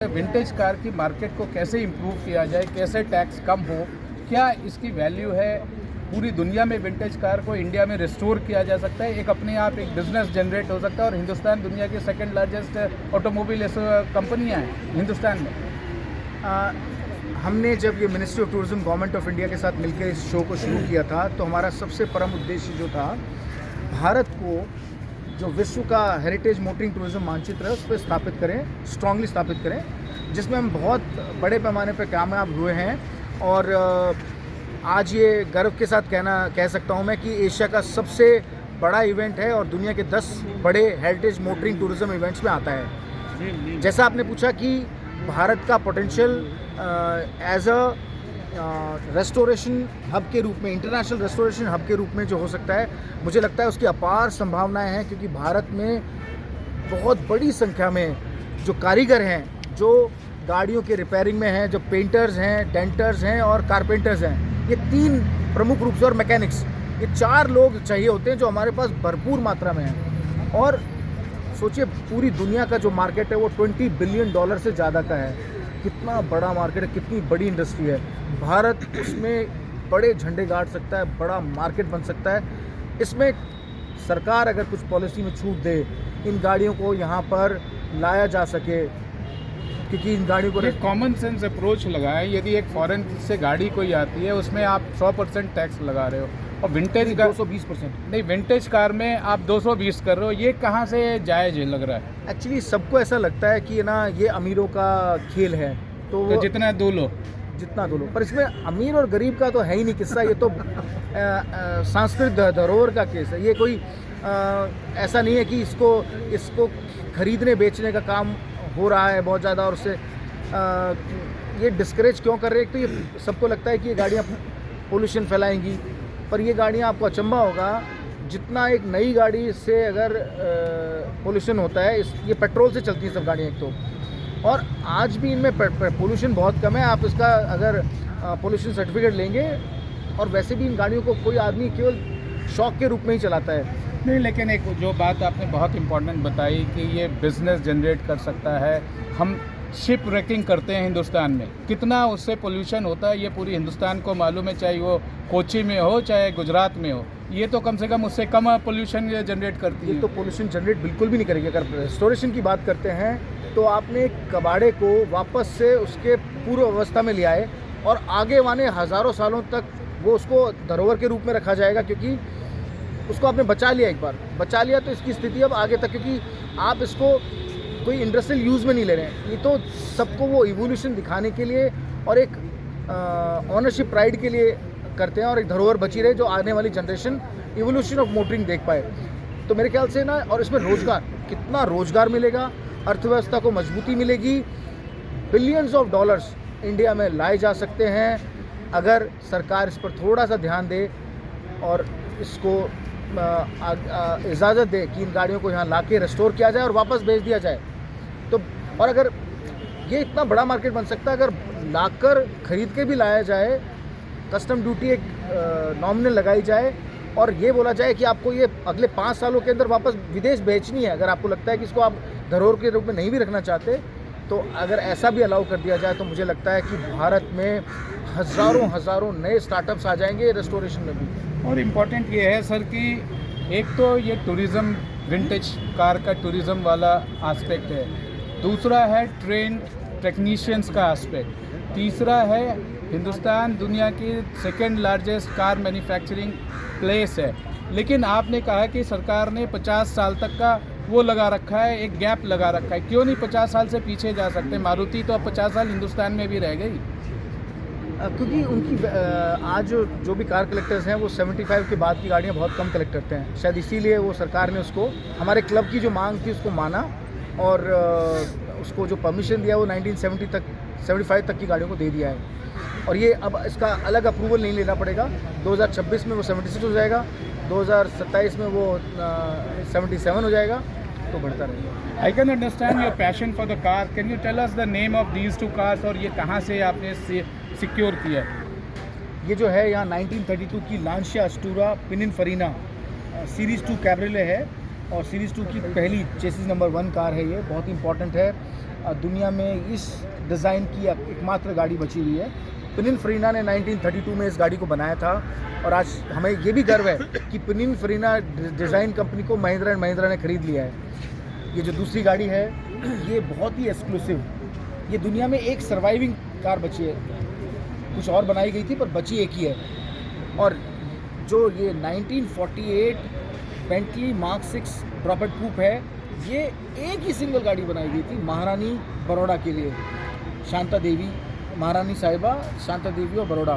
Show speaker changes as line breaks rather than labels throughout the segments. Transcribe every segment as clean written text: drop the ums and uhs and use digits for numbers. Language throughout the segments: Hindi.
विंटेज कार की मार्केट को कैसे इम्प्रूव किया जाए, कैसे टैक्स कम हो, क्या इसकी वैल्यू है पूरी दुनिया में? विंटेज कार को इंडिया में रिस्टोर किया जा सकता है, एक अपने आप एक बिजनेस जनरेट हो सकता है और हिंदुस्तान दुनिया की सेकंड लार्जेस्ट ऑटोमोबाइल कंपनियां हैं हिंदुस्तान में।
हमने जब ये ministry of tourism government of India के साथ मिलकर इस शो को शुरू किया था तो हमारा सबसे परम उद्देश्य जो था, भारत को जो विश्व का हेरिटेज मोटरिंग टूरिज्म मानचित्र है उस पर स्थापित करें, स्ट्रांगली स्थापित करें, जिसमें हम बहुत बड़े पैमाने पर कामयाब हुए हैं। और आज ये गर्व के साथ कह सकता हूँ मैं कि एशिया का सबसे बड़ा इवेंट है और दुनिया के 10 बड़े हेरिटेज मोटरिंग टूरिज्म इवेंट्स में आता है। जैसा आपने पूछा कि भारत का potential as a restoration hub के रूप में, इंटरनेशनल रेस्टोरेशन हब के रूप में जो हो सकता है, मुझे लगता है उसकी अपार संभावनाएं हैं, क्योंकि भारत में बहुत बड़ी संख्या में जो कारीगर हैं, जो गाड़ियों के रिपेयरिंग में हैं, जो पेंटर्स हैं, डेंटर्स हैं और कारपेंटर्स हैं, ये 3 प्रमुख रूप से, और मैकेनिक्स, ये 4 लोग चाहिए होते हैं जो हमारे पास भरपूर मात्रा में हैं। और सोचिए पूरी दुनिया का जो मार्केट है वो $20 बिलियन से ज़्यादा का है। कितना बड़ा मार्केट है, कितनी बड़ी इंडस्ट्री है। भारत उसमें बड़े झंडे गाड़ सकता है, बड़ा मार्केट बन सकता है। इसमें सरकार अगर कुछ पॉलिसी में छूट दे, इन गाड़ियों को यहाँ पर लाया जा सके, क्योंकि इन गाड़ियों को
कॉमन सेंस अप्रोच लगाए। यदि एक फॉरेन से गाड़ी कोई आती है उसमें आप 100% टैक्स लगा रहे हो और विंटेज का
220%
नहीं, विंटेज कार में आप 220 कर रहे हो, ये कहाँ से जायज़ लग रहा है?
एक्चुअली सबको ऐसा लगता है कि ना ये अमीरों का खेल है,
तो जितना दो लो,
पर इसमें अमीर और गरीब का तो है ही नहीं किस्सा। ये तो सांस्कृतिक धरोहर का केस है। ये कोई ऐसा नहीं है कि इसको खरीदने बेचने का काम हो रहा है बहुत ज़्यादा, और उससे ये डिस्करेज क्यों कर रहे हैं? तो ये सबको लगता है कि ये गाड़ियाँ पोल्यूशन फैलाएंगी, पर ये गाड़ियाँ, आपको अचंभा होगा, जितना एक नई गाड़ी से अगर पोल्यूशन होता है, ये पेट्रोल से चलती हैं सब गाड़ियाँ एक तो, और आज भी इनमें पोल्यूशन बहुत कम है। आप इसका अगर पोल्यूशन सर्टिफिकेट लेंगे, और वैसे भी इन गाड़ियों को कोई आदमी केवल शौक के रूप में ही चलाता है।
नहीं, लेकिन एक जो बात आपने बहुत इम्पोर्टेंट बताई कि ये बिज़नेस जनरेट कर सकता है। हम शिप रेकिंग करते हैं हिंदुस्तान में, कितना उससे पोल्यूशन होता है ये पूरी हिंदुस्तान को मालूम है, चाहे वो कोची में हो चाहे गुजरात में हो। ये तो कम से कम उससे कम पोल्यूशन जनरेट करती है।
ये तो पोल्यूशन जनरेट बिल्कुल भी नहीं करेगी। अगर रेस्टोरेशन की बात करते हैं तो आपने कबाड़े को वापस से उसके पूर्व अवस्था में ले आए, और आगे वाले हज़ारों सालों तक वो उसको धरोहर के रूप में रखा जाएगा, क्योंकि उसको आपने बचा लिया, एक बार बचा लिया तो इसकी स्थिति अब आगे तक, क्योंकि आप इसको कोई इंडस्ट्रियल यूज़ में नहीं ले रहे हैं। ये तो सबको वो इवोल्यूशन दिखाने के लिए और एक ऑनरशिप प्राइड के लिए करते हैं, और एक धरोहर बची रहे जो आने वाली जनरेशन इवोल्यूशन ऑफ मोटरिंग देख पाए। तो मेरे ख्याल से ना, और इसमें रोज़गार, कितना रोज़गार मिलेगा, अर्थव्यवस्था को मजबूती मिलेगी, बिलियंस ऑफ डॉलर्स इंडिया में लाए जा सकते हैं अगर सरकार इस पर थोड़ा सा ध्यान दे और इसको इजाज़त दे कि इन गाड़ियों को यहाँ लाके रेस्टोर किया जाए और वापस भेज दिया जाए। तो और अगर ये इतना बड़ा मार्केट बन सकता है अगर लाकर खरीद के भी लाया जाए, कस्टम ड्यूटी एक नॉमिनल लगाई जाए, और ये बोला जाए कि आपको ये अगले 5 सालों के अंदर वापस विदेश बेचनी है। अगर आपको लगता है कि इसको आप धरोहर के रूप में नहीं भी रखना चाहते, तो अगर ऐसा भी अलाउ कर दिया जाए तो मुझे लगता है कि भारत में हज़ारों नए स्टार्टअप्स आ जाएंगे रेस्टोरेशन में भी।
और इम्पॉर्टेंट ये है सर कि एक तो ये टूरिज़्म, विंटेज कार का टूरिज़्म वाला एस्पेक्ट है, दूसरा है ट्रेन टेक्नीशियंस का एस्पेक्ट, तीसरा है हिंदुस्तान दुनिया की second largest car manufacturing place है। लेकिन आपने कहा कि सरकार ने 50 साल तक का वो लगा रखा है, एक गैप लगा रखा है। क्यों नहीं 50 साल से पीछे जा सकते? मारुति तो अब 50 साल हिंदुस्तान में भी रह गई,
क्योंकि उनकी आज जो भी कार कलेक्टर्स हैं वो 75 के बाद की गाड़ियाँ बहुत कम कलेक्ट करते हैं। शायद इसीलिए वो सरकार ने उसको, हमारे क्लब की जो मांग थी उसको माना, और उसको जो परमिशन दिया वो 1975 तक की गाड़ियों को दे दिया है। और ये अब इसका अलग अप्रूवल नहीं लेना पड़ेगा। 2026 में वो 76 हो जाएगा, 2027 में वो 77 हो जाएगा, तो बढ़ता रहेगा।
I can understand your passion for the car. Can you tell us the name of these 2 cars, और ये कहाँ से आपने सिक्योर किया?
ये जो है यहाँ 1932 की लांशिया अस्टूरा पिनिनफरीना सीरीज़ 2 कैब्रिले है, और सीरीज़ 2 की पहली चेसिस नंबर 1 कार है। ये बहुत इंपॉर्टेंट है। दुनिया में इस डिज़ाइन की एकमात्र गाड़ी बची हुई है। पिनिनफरीना ने 1932 में इस गाड़ी को बनाया था और आज हमें ये भी गर्व है कि पिनिनफरीना डिज़ाइन कंपनी को महिंद्रा एंड महिंद्रा ने खरीद लिया है। ये जो दूसरी गाड़ी है ये बहुत ही एक्सक्लूसिव, ये दुनिया में एक सर्वाइविंग कार बची है, कुछ और बनाई गई थी पर बची एक ही है। और जो ये 1948 बेंटली मार्क 6 ड्रॉपहेड कूप है, ये एक ही सिंगल गाड़ी बनाई गई थी महारानी बड़ौदा के लिए, शांता देवी, महारानी साहिबा शांता देवी और बड़ौदा।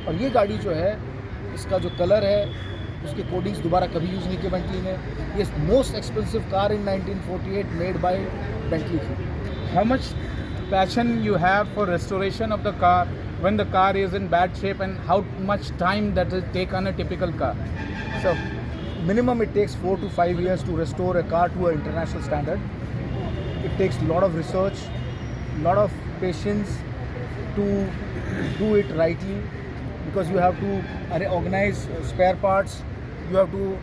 और ये गाड़ी जो है इसका जो कलर है उसके कोडिंग्स दोबारा कभी यूज़ नहीं किए बेंटली ने। ये most expensive car in 1948 made by Bentley थी।
How much passion you have for restoration of the car when the car is in bad shape, and how much time that will take on a typical car?
So, minimum it takes 4 to 5 years to restore a car to an international standard. It takes a lot of research, lot of patience to do it rightly, because you have to organize spare parts, you have to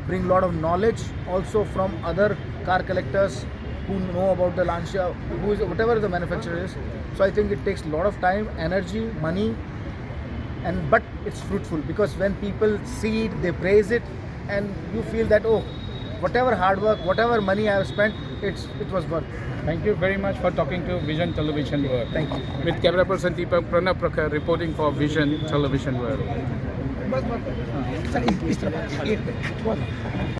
bring a lot of knowledge also from other car collectors who know about the Lancia, who is whatever the manufacturer is. So I think it takes a lot of time, energy, money, but it's fruitful, because when people see it, they praise it, and you feel that, oh, whatever hard work, whatever money I have spent, it was worth.
Thank you very much for talking to Vision Television World.
Thank you.
With camera person Deepak Pranab Prakhar reporting for Vision Television World.
Sir इस तरफ